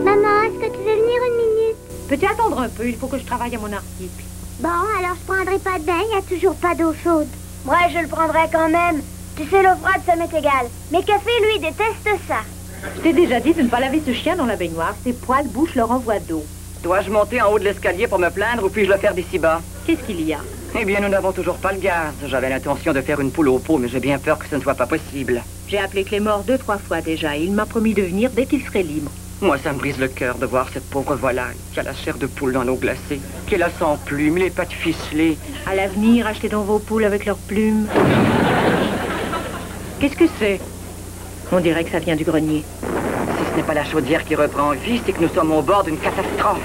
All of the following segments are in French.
Maman, est-ce que tu veux venir une minute? Peux-tu attendre un peu? Il faut que je travaille à mon article. Bon, alors je prendrai pas de bain, il n'y a toujours pas d'eau chaude. Ouais, je le prendrai quand même. Tu sais, l'eau froide, ça m'est égal. Mais Café, lui, déteste ça. Je t'ai déjà dit de ne pas laver ce chien dans la baignoire. Ses poils bouchent leur envoi d'eau. Dois-je monter en haut de l'escalier pour me plaindre ou puis-je le faire d'ici bas? Qu'est-ce qu'il y a? Eh bien, nous n'avons toujours pas le gaz. J'avais l'intention de faire une poule au pot, mais j'ai bien peur que ce ne soit pas possible. J'ai appelé Clémor 2-3 fois déjà et il m'a promis de venir dès qu'il serait libre. Moi, ça me brise le cœur de voir cette pauvre volaille qui a la chair de poule dans l'eau glacée, qui est là sans plumes, les pattes ficelées. À l'avenir, achetez donc vos poules avec leurs plumes. Qu'est-ce que c'est? On dirait que ça vient du grenier. Si ce n'est pas la chaudière qui reprend vie, c'est que nous sommes au bord d'une catastrophe.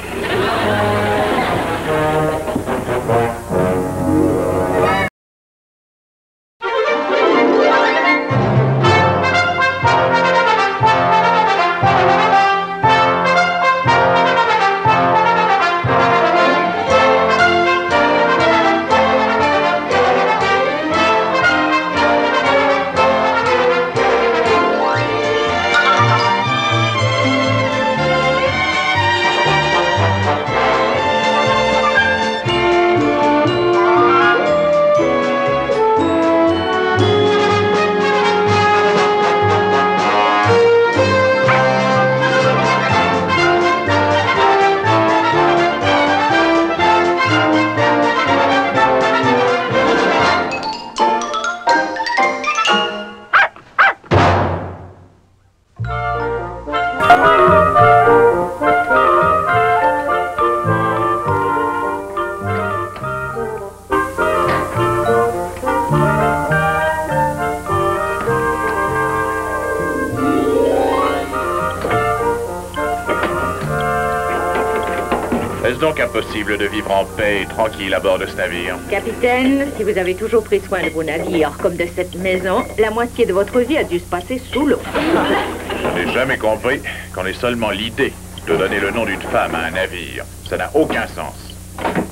Est-ce donc impossible de vivre en paix et tranquille à bord de ce navire? Capitaine, si vous avez toujours pris soin de vos navires comme de cette maison, la moitié de votre vie a dû se passer sous l'eau. Je n'ai jamais compris qu'on ait seulement l'idée de donner le nom d'une femme à un navire. Ça n'a aucun sens.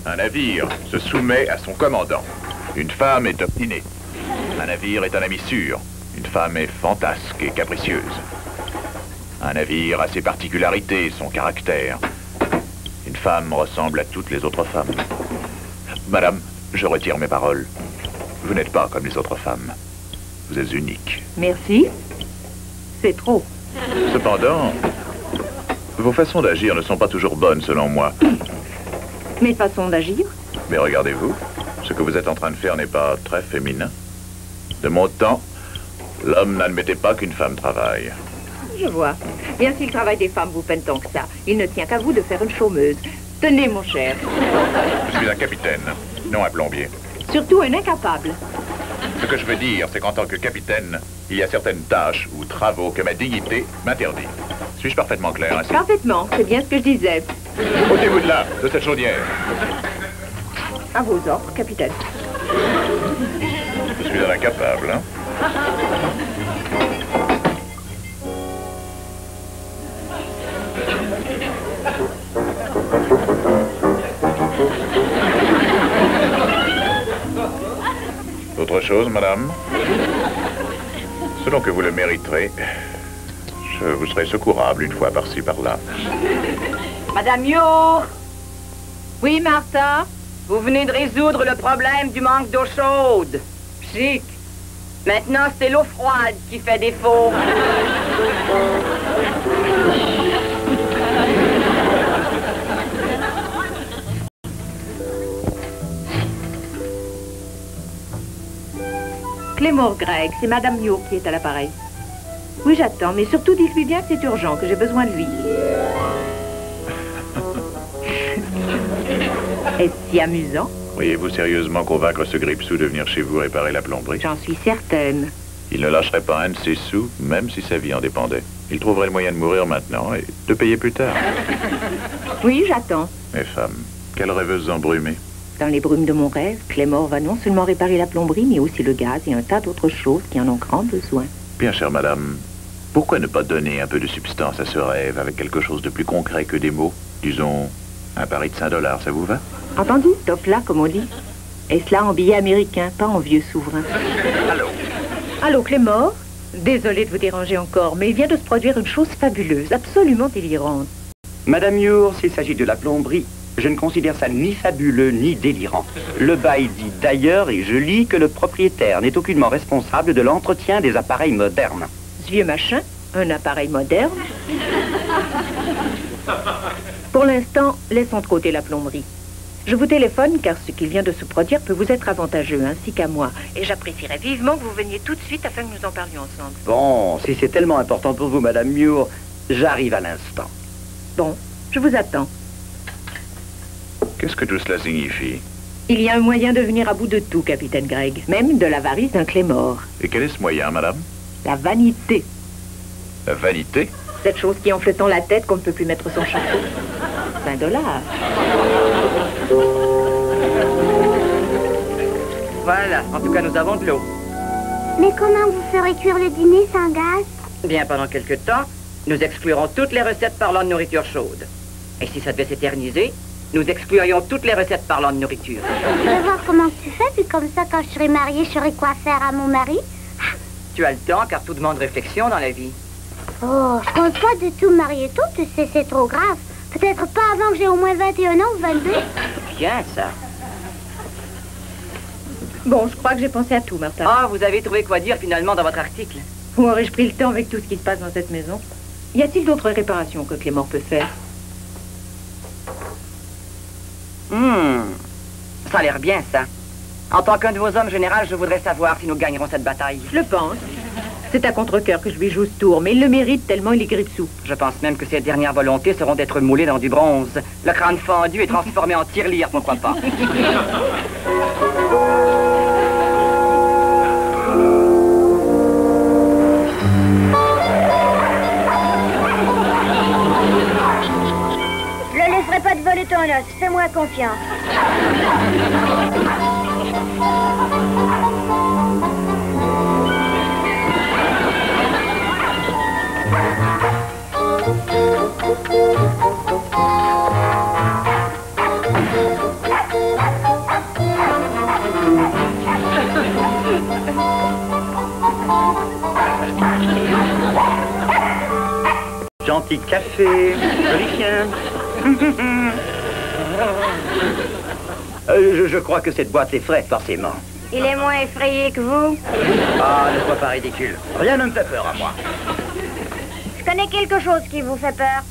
Un navire se soumet à son commandant. Une femme est obstinée. Un navire est un ami sûr. Une femme est fantasque et capricieuse. Un navire a ses particularités, son caractère. Une femme ressemble à toutes les autres femmes. Madame, je retire mes paroles. Vous n'êtes pas comme les autres femmes. Vous êtes unique. Merci. C'est trop. Cependant, vos façons d'agir ne sont pas toujours bonnes selon moi. Mes façons d'agir? Mais regardez-vous, ce que vous êtes en train de faire n'est pas très féminin. De mon temps, l'homme n'admettait pas qu'une femme travaille. Je vois. Bien si le travail des femmes vous peine tant que ça, il ne tient qu'à vous de faire une chômeuse. Tenez, mon cher. Je suis un capitaine, non un plombier. Surtout un incapable. Ce que je veux dire, c'est qu'en tant que capitaine, il y a certaines tâches ou travaux que ma dignité m'interdit. Suis-je parfaitement clair ainsi? Parfaitement, c'est bien ce que je disais. Ôtez-vous de là, de cette chaudière. À vos ordres, capitaine. Je suis un incapable, hein? Autre chose, madame? Selon que vous le mériterez, je vous serai secourable une fois par-ci, par-là. Madame Yo, Oui, Martha? vous venez de résoudre le problème du manque d'eau chaude. Chic. Maintenant, c'est l'eau froide qui fait défaut. Clémor Greg, c'est Madame Yo qui est à l'appareil. Oui, j'attends, mais surtout dites-lui bien que c'est urgent, que j'ai besoin de lui. Est-ce si amusant? Pourriez-vous sérieusement convaincre ce Gripsou de venir chez vous réparer la plomberie? J'en suis certaine. Il ne lâcherait pas un de ses sous, même si sa vie en dépendait. Il trouverait le moyen de mourir maintenant et de payer plus tard. Oui, j'attends. Mes femmes, quelles rêveuses embrumées. Dans les brumes de mon rêve, Clémor va non seulement réparer la plomberie, mais aussi le gaz et un tas d'autres choses qui en ont grand besoin. Bien, chère madame, pourquoi ne pas donner un peu de substance à ce rêve avec quelque chose de plus concret que des mots? Disons, un pari de $5, ça vous va? Entendu? Top là, comme on dit. Et cela en billets américains, pas en vieux souverain. Allô? Allô, Clémor? Désolée de vous déranger encore, mais il vient de se produire une chose fabuleuse, absolument délirante. Madame Muir, s'il s'agit de la plomberie, je ne considère ça ni fabuleux ni délirant. Le bail dit d'ailleurs, et je lis, que le propriétaire n'est aucunement responsable de l'entretien des appareils modernes. Ce vieux machin, un appareil moderne. Pour l'instant, laissons de côté la plomberie. Je vous téléphone car ce qui vient de se produire peut vous être avantageux, ainsi qu'à moi. Et j'apprécierais vivement que vous veniez tout de suite afin que nous en parlions ensemble. Bon, si c'est tellement important pour vous, Madame Muir, j'arrive à l'instant. Bon, je vous attends. Qu'est-ce que tout cela signifie? Il y a un moyen de venir à bout de tout, capitaine Gregg. Même de l'avarice d'un Clémore. Et quel est ce moyen, madame? La vanité. La vanité? Cette chose qui enfle tant la tête qu'on ne peut plus mettre son chapeau. $5. Voilà, en tout cas, nous avons de l'eau. Mais comment vous ferez cuire le dîner sans gaz? Bien, pendant quelque temps, nous exclurons toutes les recettes parlant de nourriture chaude. Et si ça devait s'éterniser, nous exclurions toutes les recettes parlant de nourriture. Je vais voir comment tu fais, puis comme ça, quand je serai mariée, je saurai quoi faire à mon mari. Tu as le temps, car tout demande réflexion dans la vie. Oh, je compte pas du tout me marier tôt, tu sais, c'est trop grave. Peut-être pas avant que j'ai au moins 21 ans ou 22. Bien, ça. Bon, je crois que j'ai pensé à tout, Martha. Ah, vous avez trouvé quoi dire finalement dans votre article? Où aurais-je pris le temps avec tout ce qui se passe dans cette maison? Y a-t-il d'autres réparations que Clément peut faire? Ça a l'air bien, ça. En tant qu'un de vos hommes général, je voudrais savoir si nous gagnerons cette bataille. Je le pense. C'est à contre-cœur que je lui joue ce tour, mais il le mérite tellement il est gris dessous. Je pense même que ses dernières volontés seront d'être moulées dans du bronze. Le crâne fendu et transformé en tirelire, pourquoi pas. Je le laisserai pas te voler ton os, fais-moi confiance. Gentil café, joli chien. Je crois que cette boîte l'effraie, forcément. Il est moins effrayé que vous. Ah, ne sois pas ridicule. Rien ne me fait peur à moi. Je connais quelque chose qui vous fait peur.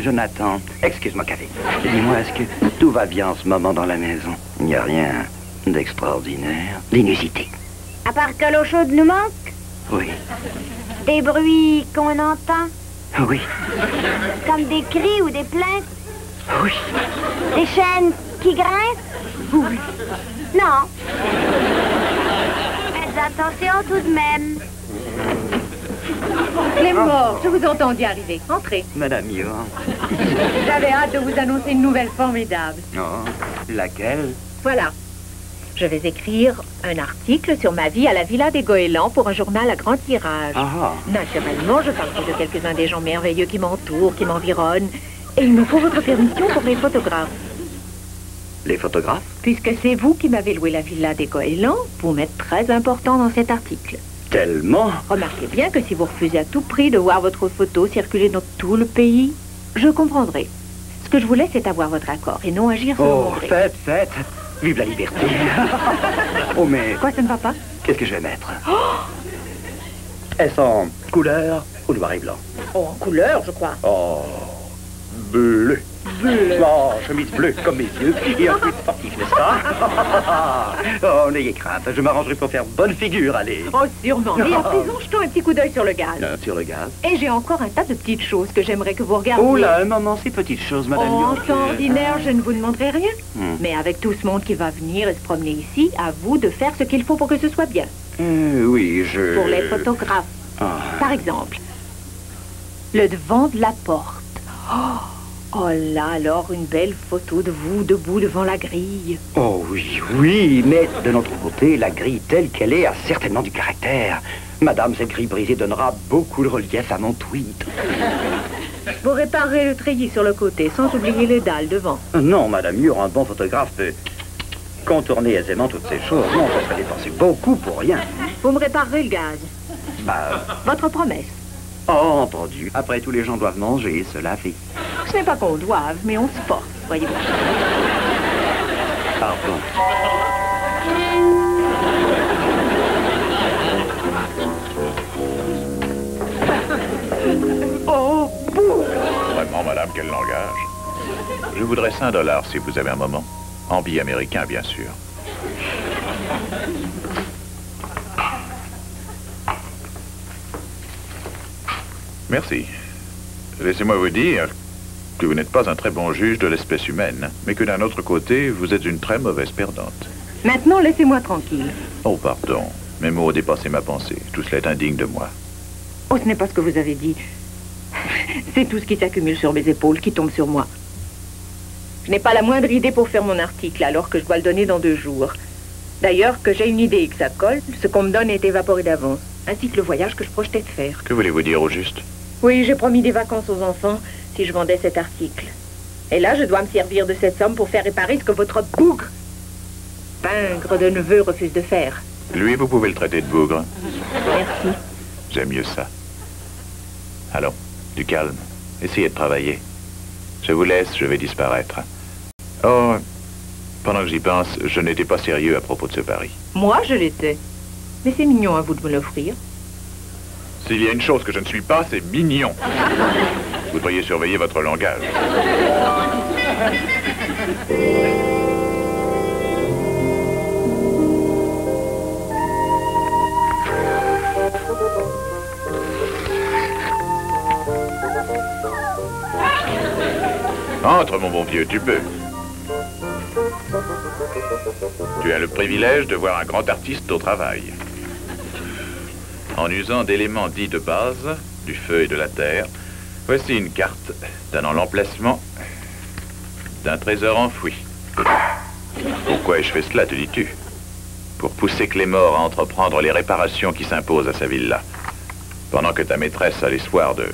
Jonathan, excuse-moi, café. Dis-moi, est-ce que tout va bien en ce moment dans la maison? Il n'y a rien d'extraordinaire, d'inusité. À part que l'eau chaude nous manque, Oui, des bruits qu'on entend, oui, comme des cris ou des plaintes, oui. des chaînes qui grincent. Oui. Non. Faites attention tout de même. Clément, je vous entends d'y arriver. Entrez. Madame Muir. J'avais hâte de vous annoncer une nouvelle formidable. Oh, laquelle? Voilà. Je vais écrire un article sur ma vie à la Villa des Goélands pour un journal à grand tirage. Ah. Naturellement, je parlerai de quelques-uns des gens merveilleux qui m'entourent, qui m'environnent. Et il me faut votre permission pour les photographes. Les photographes? Puisque c'est vous qui m'avez loué la Villa des Goélands, vous m'êtes très important dans cet article. Tellement. Remarquez bien que si vous refusez à tout prix de voir votre photo circuler dans tout le pays, je comprendrai. Ce que je voulais, c'est avoir votre accord et non agir selon mon gré. Faites. Vive la liberté. Oh, mais Quoi, ça ne va pas? qu'est-ce que je vais mettre? Elles sont couleur ou noir et blanc? Oh, en couleur, je crois. Oh, bleu. Oh, chemise bleue comme mes yeux et un peu sportif, n'est-ce pas? Oh, n'ayez crainte, je m'arrangerai pour faire bonne figure, allez. Oh, sûrement. Et à présent, jetons un petit coup d'œil sur le gaz. Sur le gaz. Et j'ai encore un tas de petites choses que j'aimerais que vous regardiez. Oh là, un moment, ces petites choses, madame. En Muir, temps ordinaire, je ne vous demanderai rien. Hmm. Mais avec tout ce monde qui va venir et se promener ici, à vous de faire ce qu'il faut pour que ce soit bien. Oui, je... Pour les photographes. Ah. Par exemple, le devant de la porte. Oh là, alors une belle photo de vous debout devant la grille. Oh oui, mais de notre côté, la grille telle qu'elle est a certainement du caractère. Madame, cette grille brisée donnera beaucoup de relief à mon tweet. Vous réparerez le treillis sur le côté, sans oublier les dalles devant. Non, madame Muir, un bon photographe peut Contourner aisément toutes ces choses, non, ça serait dépenser beaucoup pour rien. Vous me réparerez le gaz. Bah, Votre promesse. oh, entendu. Après tout, les gens doivent manger et se laver. Ce n'est pas qu'on doive, mais on se force, voyez-vous. Pardon. Oh, bouh! Vraiment, madame, quel langage. Je voudrais 5 $ si vous avez un moment. En billets américains, bien sûr. Merci. Laissez-moi vous dire que vous n'êtes pas un très bon juge de l'espèce humaine, mais que d'un autre côté, vous êtes une très mauvaise perdante. Maintenant, laissez-moi tranquille. Oh, pardon. Mes mots ont dépassé ma pensée. Tout cela est indigne de moi. Oh, ce n'est pas ce que vous avez dit. C'est tout ce qui s'accumule sur mes épaules, qui tombe sur moi. Je n'ai pas la moindre idée pour faire mon article, alors que je dois le donner dans 2 jours. D'ailleurs, que j'ai une idée et que ça colle, ce qu'on me donne est évaporé d'avance, ainsi que le voyage que je projetais de faire. Que voulez-vous dire au juste? Oui, j'ai promis des vacances aux enfants si je vendais cet article. Et là, je dois me servir de cette somme pour faire réparer ce que votre bougre, pingre de neveu, refuse de faire. Lui, vous pouvez le traiter de bougre. Merci. J'aime mieux ça. Allons, du calme. Essayez de travailler. Je vous laisse, je vais disparaître. Oh, pendant que j'y pense, je n'étais pas sérieux à propos de ce pari. Moi, je l'étais. Mais c'est mignon à vous de me l'offrir. S'il y a une chose que je ne suis pas, c'est mignon. Vous devriez surveiller votre langage. Entre, mon bon vieux, tu peux. Tu as le privilège de voir un grand artiste au travail. En usant d'éléments dits de base, du feu et de la terre, voici une carte donnant l'emplacement d'un trésor enfoui. Pourquoi ai-je fait cela, te dis-tu? Pour pousser Clémore à entreprendre les réparations qui s'imposent à sa villa. Pendant que ta maîtresse a l'espoir de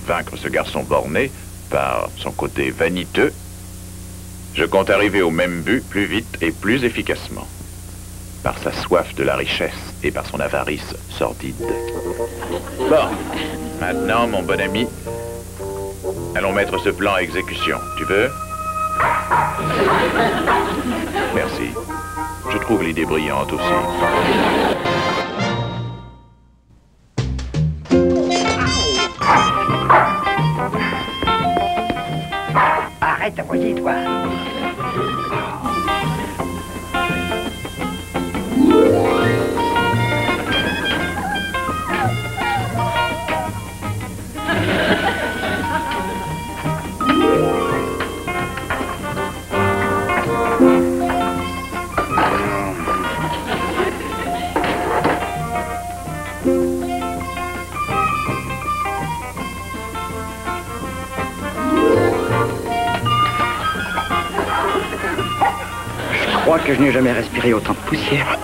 vaincre ce garçon borné par son côté vaniteux, je compte arriver au même but plus vite et plus efficacement. Par sa soif de la richesse et par son avarice sordide. Bon, maintenant, mon bon ami, allons mettre ce plan à exécution. Tu veux? Merci. Je trouve l'idée brillante aussi. Arrête d'avoyer, toi. Je crois que je n'ai jamais respiré autant de poussière.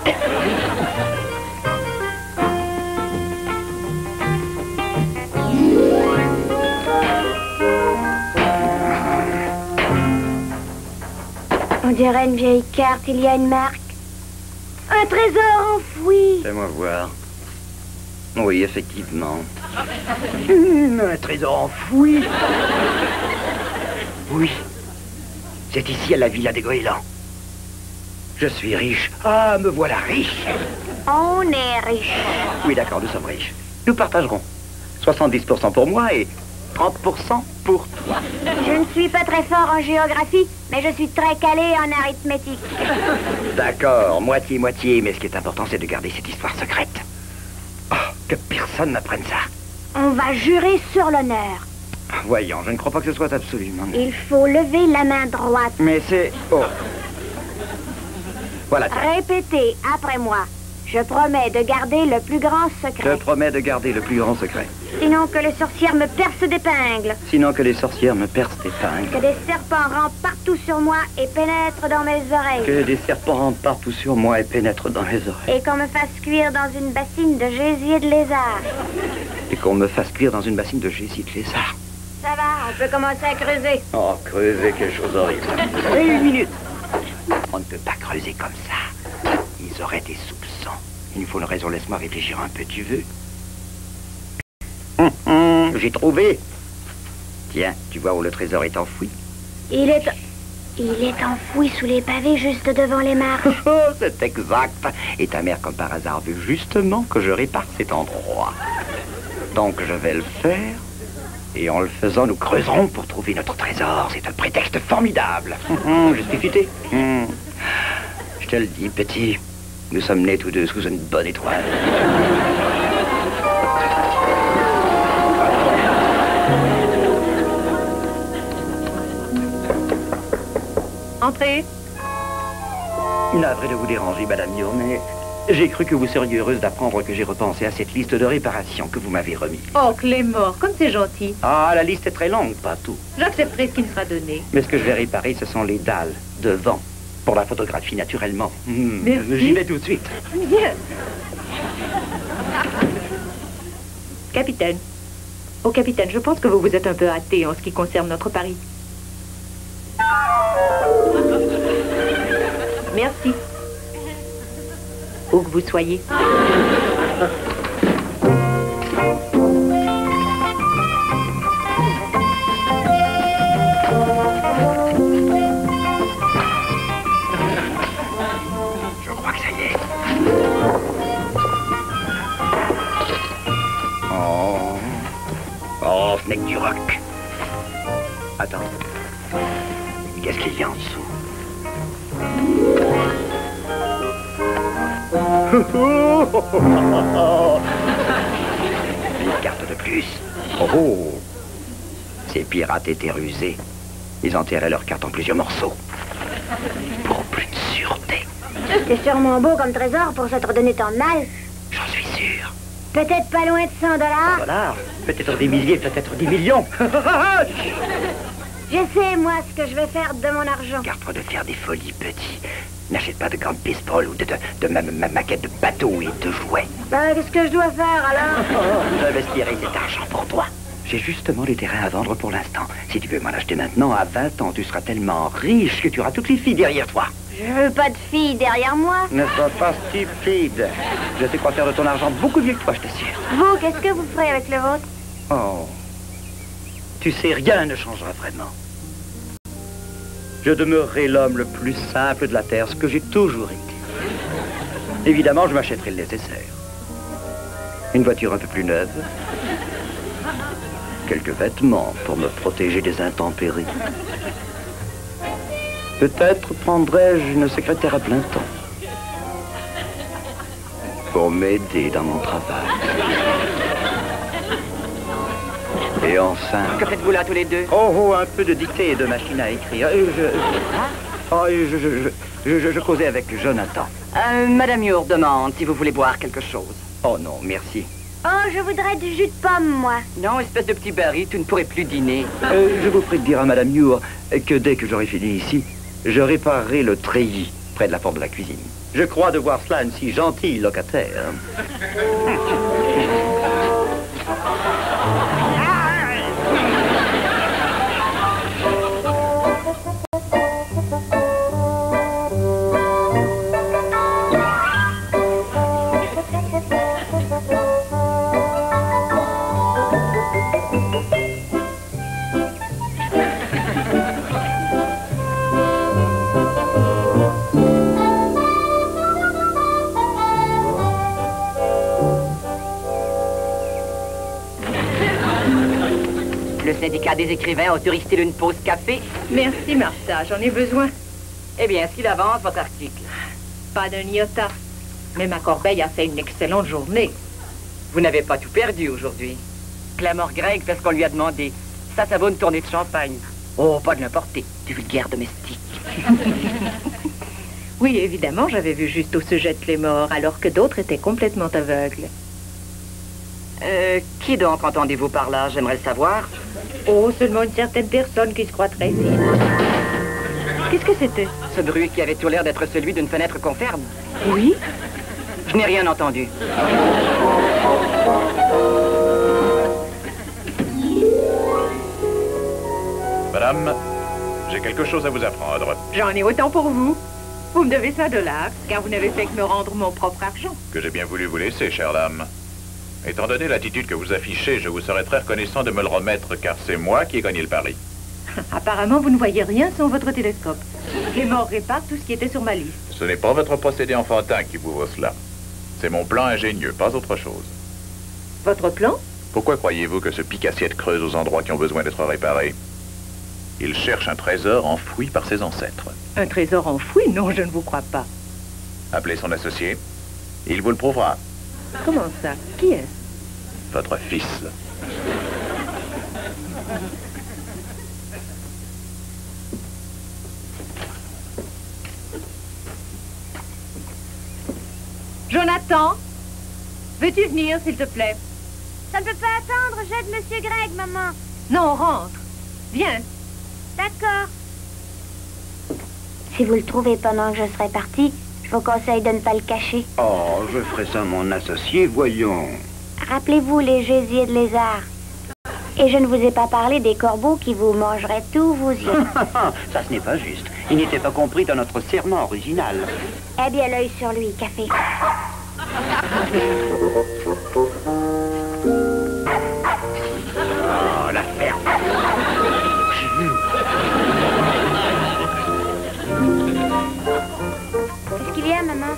On dirait une vieille carte, il y a une marque. Un trésor enfoui. Fais-moi voir. Oui, effectivement. Un trésor enfoui. Oui. C'est ici, à la villa des Goélands. Je suis riche. Ah, me voilà riche. On est riche. Oui, d'accord, nous sommes riches. Nous partagerons. 70% pour moi et 30% pour toi. Je ne suis pas très fort en géographie, mais je suis très calé en arithmétique. D'accord, moitié-moitié, mais ce qui est important, c'est de garder cette histoire secrète. Oh, que personne n'apprenne ça. On va jurer sur l'honneur. Voyons, je ne crois pas que ce soit absolument... Il faut lever la main droite. Mais c'est... Oh. Voilà, tiens. Répétez après moi. Je promets de garder le plus grand Je secret. promets de garder le plus grand secret. Sinon que les sorcières me percent d'épingles. Sinon que les sorcières me percent d'épingles. Que des serpents rampent partout sur moi et pénètrent dans mes oreilles. Que des serpents rentrent partout sur moi et pénètrent dans mes oreilles. Et qu'on me fasse cuire dans une bassine de gésier de lézard. Et qu'on me fasse cuire dans une bassine de gésier de lézard. Ça va, on peut commencer à creuser. Oh, creuser, quelque chose d'horrible. Et 1 minute. On ne peut pas creuser comme ça. Ils auraient des soupçons. Il nous faut une raison, laisse-moi réfléchir un peu, tu veux? J'ai trouvé. Tiens, tu vois où le trésor est enfoui? Il est enfoui sous les pavés juste devant les marches. C'est exact. Et ta mère, comme par hasard, veut justement que je répare cet endroit. Donc je vais le faire. Et en le faisant, nous creuserons pour trouver notre trésor. C'est un prétexte formidable. Je suis futé. Je te le dis, petit. Nous sommes nés tous deux sous une bonne étoile. Entrez. Navré de vous déranger, Madame Muir, mais j'ai cru que vous seriez heureuse d'apprendre que j'ai repensé à cette liste de réparations que vous m'avez remise. Oh, Clémore, comme c'est gentil. Ah, la liste est très longue, pas tout. J'accepterai ce qui me sera donné. Mais ce que je vais réparer, ce sont les dalles devant. Pour la photographie, naturellement. Merci. J'y vais tout de suite. Bien. Capitaine. Oh, capitaine, je pense que vous vous êtes un peu hâté en ce qui concerne notre pari. Merci. Où que vous soyez. Je crois que ça y est. Oh, ce n'est que du roc. Attends. Qu'est-ce qu'il y a en dessous? Une carte de plus. Oh! Ces pirates étaient rusés. Ils enterraient leurs cartes en plusieurs morceaux. Pour plus de sûreté. C'est sûrement beau comme trésor pour s'être donné tant de mal. J'en suis sûr. Peut-être pas loin de 100 $. $1, peut-être des milliers, peut-être des millions. Je sais, moi, ce que je vais faire de mon argent. Garde-toi de faire des folies, petit. N'achète pas de grandes pistoles ou de maquettes de bateaux et de jouets. Qu'est-ce que je dois faire, alors? J'investirai cet argent pour toi. J'ai justement des terrains à vendre pour l'instant. Si tu veux m'en acheter maintenant, à 20 ans, tu seras tellement riche que tu auras toutes les filles derrière toi. Je veux pas de filles derrière moi. Ne sois pas stupide. Je sais quoi faire de ton argent beaucoup mieux que toi, je t'assure. Vous, qu'est-ce que vous ferez avec le vôtre? Oh. Tu sais, rien ne changera vraiment. Je demeurerai l'homme le plus simple de la Terre, ce que j'ai toujours été. Évidemment, je m'achèterai le nécessaire. Une voiture un peu plus neuve. Quelques vêtements pour me protéger des intempéries. Peut-être prendrai-je une secrétaire à plein temps. Pour m'aider dans mon travail. Et enfin... Que faites-vous là, tous les deux? Oh, un peu de dictée et de machine à écrire. Je causais avec Jonathan. Madame Muir demande si vous voulez boire quelque chose. Oh non, merci. Oh, je voudrais du jus de pomme, moi. Non, espèce de petit baril, tu ne pourrais plus dîner. Je vous prie de dire à Madame Muir que dès que j'aurai fini ici, je réparerai le treillis près de la porte de la cuisine. Je crois devoir cela à une si gentille locataire. Le syndicat des écrivains autorise-t-il une pause café? Merci, Martha, j'en ai besoin. Eh bien, s'il avance votre article. Pas d'un iota. Mais ma corbeille a fait une excellente journée. Vous n'avez pas tout perdu aujourd'hui. Clamor Greg fait ce qu'on lui a demandé. Ça vaut une tournée de champagne. Oh, pas de l'importer. Du vulgaire domestique. Oui, évidemment, j'avais vu juste au sujet de Clémore, alors que d'autres étaient complètement aveugles. Qui donc entendez-vous par là? J'aimerais le savoir. Oh, seulement une certaine personne qui se croit très fine. Qu'est-ce que c'était? Ce bruit qui avait tout l'air d'être celui d'une fenêtre qu'on ferme. Oui? Je n'ai rien entendu. Madame, j'ai quelque chose à vous apprendre. J'en ai autant pour vous. Vous me devez $5, car vous n'avez fait que me rendre mon propre argent. Que j'ai bien voulu vous laisser, chère dame. Étant donné l'attitude que vous affichez, je vous serais très reconnaissant de me le remettre, car c'est moi qui ai gagné le pari. Apparemment, vous ne voyez rien sans votre télescope. Clément répare tout ce qui était sur ma liste. Ce n'est pas votre procédé enfantin qui vous vaut cela. C'est mon plan ingénieux, pas autre chose. Votre plan? Pourquoi croyez-vous que ce pique-assiette creuse aux endroits qui ont besoin d'être réparés? Il cherche un trésor enfoui par ses ancêtres. Un trésor enfoui? Non, je ne vous crois pas. Appelez son associé. Il vous le prouvera. Comment ça? Qui est-ce? Votre fils. Jonathan, veux-tu venir, s'il te plaît? Ça ne peut pas attendre, j'aide Monsieur Greg, maman. Non, rentre. Viens. D'accord. Si vous le trouvez pendant que je serai partie, je vous conseille de ne pas le cacher. Oh, je ferai ça, mon associé, voyons. Rappelez-vous les gésiers de lézard. Et je ne vous ai pas parlé des corbeaux qui vous mangeraient tous vos yeux. Ça, ce n'est pas juste. Il n'était pas compris dans notre serment original. Eh bien, l'œil sur lui, café. Oh, la ferme. Qu'est-ce qu'il y a, maman?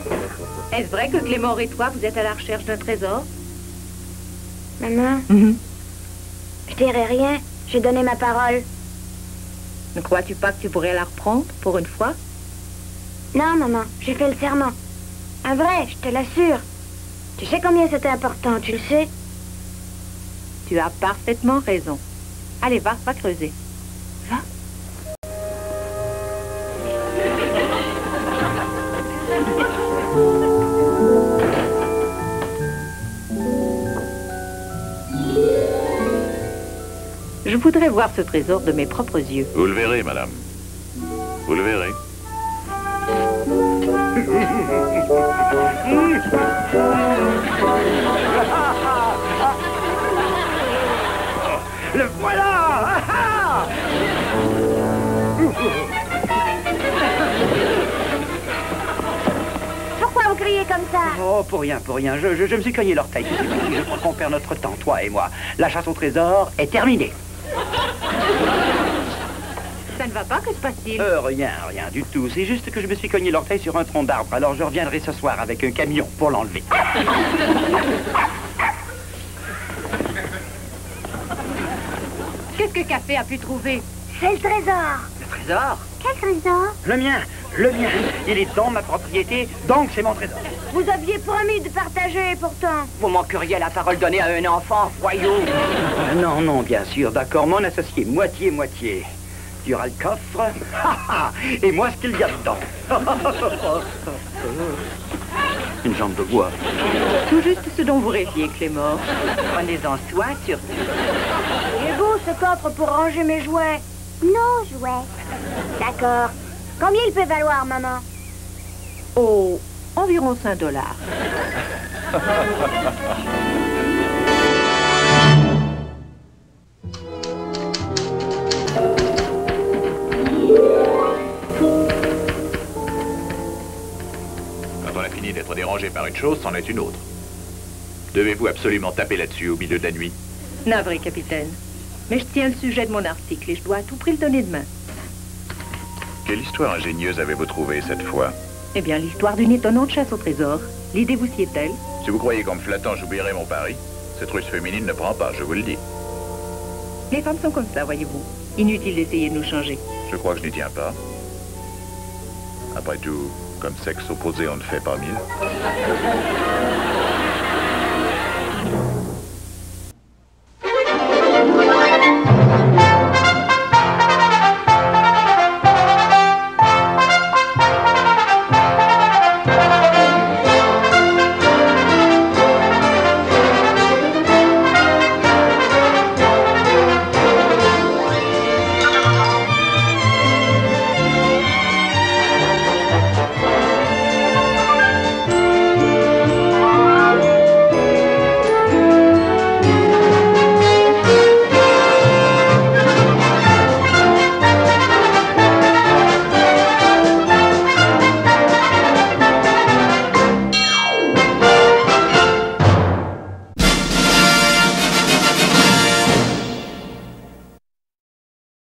Est-ce vrai que Clément et toi, vous êtes à la recherche d'un trésor? Maman, je dirai rien. J'ai donné ma parole. Ne crois-tu pas que tu pourrais la reprendre, pour une fois? Non, maman, j'ai fait le serment. Un vrai, je te l'assure. Tu sais combien c'était important, tu le sais? Tu as parfaitement raison. Allez, va creuser. Va. Je voudrais voir ce trésor de mes propres yeux. Vous le verrez, madame. Vous le verrez. Le voilà! Pourquoi vous criez comme ça? Oh, pour rien, pour rien. Je me suis cogné l'orteil. Je crois qu'on perd notre temps, toi et moi. La chasse au trésor est terminée. Ça ne va pas, que se passe-t-il? Rien du tout. C'est juste que je me suis cogné l'orteil sur un tronc d'arbre. Alors je reviendrai ce soir avec un camion pour l'enlever. Qu'est-ce que Café a pu trouver? C'est le trésor. Le trésor? Quel trésor? Le mien. Il est dans ma propriété, donc c'est mon trésor. Vous aviez promis de partager, pourtant. Vous manqueriez à la parole donnée à un enfant, voyou. Non, bien sûr, d'accord. Mon associé, moitié. Tu auras le coffre, et moi ce qu'il y a dedans. Une jambe de bois. Tout juste ce dont vous rêviez, Clément. Prenez-en soin, surtout. Il est beau, ce coffre pour ranger mes jouets. Nos jouets. D'accord. Combien il peut valoir, maman? Oh, environ $5. Quand on a fini d'être dérangé par une chose, c'en est une autre. Devez-vous absolument taper là-dessus au milieu de la nuit? Navré, capitaine. Mais je tiens le sujet de mon article et je dois à tout prix le donner demain. Quelle histoire ingénieuse avez-vous trouvée cette fois? Eh bien, l'histoire d'une étonnante chasse au trésor. L'idée vous s'y est-elle? Si vous croyez qu'en me flattant, j'oublierai mon pari, cette ruse féminine ne prend pas, je vous le dis. Les femmes sont comme ça, voyez-vous. Inutile d'essayer de nous changer. Je crois que je n'y tiens pas. Après tout, comme sexe opposé, on ne fait pas mieux.